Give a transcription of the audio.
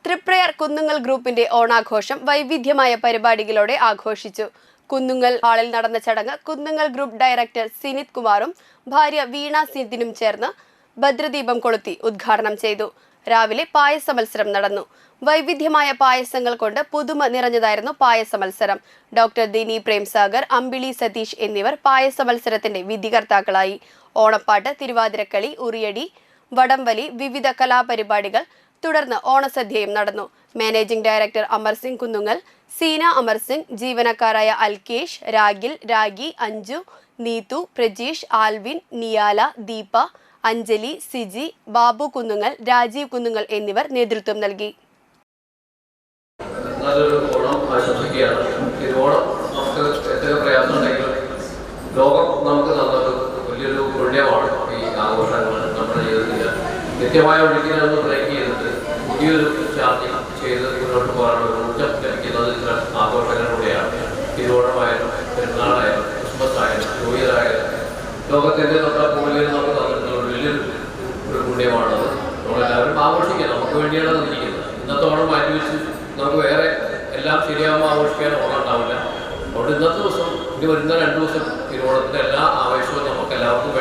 തൃപ്രയാർ കുന്നുങ്ങൽ ഗ്രൂപ്പിന്റെ ഓണാഘോഷം വൈവിധ്യമായ പരിപാടികളോടെ ആഘോഷിച്ചു. കുന്നുങ്ങൽ ഹാളിൽ നടന്ന ചടങ്ങ് കുന്നുങ്ങൽ ഗ്രൂപ്പ് ഡയറക്ടർ സിനിത് കുമാറും ഭാര്യ വീണ സിദിനും ചേർന്ന് ഭദ്രദീപം കൊളുത്തി ഉദ്ഘാടനം ചെയ്തു. രാവിലെ പായസ മത്സരം നടന്നു. വൈവിധ്യമായ പായസങ്ങൾ കൊണ്ട് പുതുമ നിറഞ്ഞതായിരുന്നു പായസ മത്സരം. ഡോക്ടർ ദിനി പ്രേംസാഗർ, അമ്പിളി സതീഷ് എന്നിവർ പായസ മത്സരത്തിന്റെ വിധികർത്താക്കളായി. ഓണപ്പാട്ട്, തിരുവാതിരക്കളി, ഉറിയടി, വടംവലി, വിവിധ കലാപരിപാടികൾ, തുടർന്ന് ഓണസദ്യയും നടന്നു. മാനേജിംഗ് ഡയറക്ടർ അമർ സിംഗ് കുന്നുങ്ങൽ, സീന അമർ സിംഗ്, ജീവനക്കാരായ അൽകേഷ്, രാഗിൽ, രാഗി, അഞ്ജു, നീതു, പ്രജീഷ്, ആൽവിൻ, നിയാല, ദീപ, അഞ്ജലി, സിജി, ബാബു കുന്നുങ്ങൽ, രാജീവ് കുന്നുങ്ങൽ എന്നിവർ നേതൃത്വം നൽകി. ലോകം നമുക്ക് തന്നത് വലിയൊരു പുണ്യമാണ്. ഈ ആഘോഷങ്ങൾ നമ്മുടെ ജീവിതത്തിൽ നിത്യമായ ഒഴുക്കിനൊന്ന് ബ്രേക്ക് ചെയ്തിട്ട് പുതിയൊരു ചാർജ് ചെയ്ത് മുന്നോട്ട് പോകാനുള്ള ഊർജ്ജം ലഭിക്കുന്നത് ഇത്തരം ആഘോഷങ്ങളിലൂടെയാണ്. തിരുവോണമായാലും പെരുന്നാളായാലും ക്രിസ്മസ് ആയാലും ന്യൂ ഇയർ ആയാലും ലോകത്തിൻ്റെ തൊട്ടപ്പുള്ളിൽ നമുക്ക് തന്നിട്ടുള്ള വലിയൊരു പുണ്യമാണത്. നമ്മളെല്ലാവരും ആഘോഷിക്കുക. നമുക്ക് വേണ്ടിയാണ് തന്നിരിക്കുന്നത്. ഇന്നത്തെ ഓണം മാറ്റിവെച്ച് നമുക്ക് വേറെ എല്ലാം ശരിയാകുമ്പോൾ ആഘോഷിക്കാൻ ഓണം ഉണ്ടാവില്ല. അതുകൊണ്ട് ഇന്നത്തെ ദിവസം ഇനി വരുന്ന 2 ദിവസം തിരുവോണത്തിൻ്റെ എല്ലാ ആവേശവും നമുക്ക് എല്ലാവർക്കും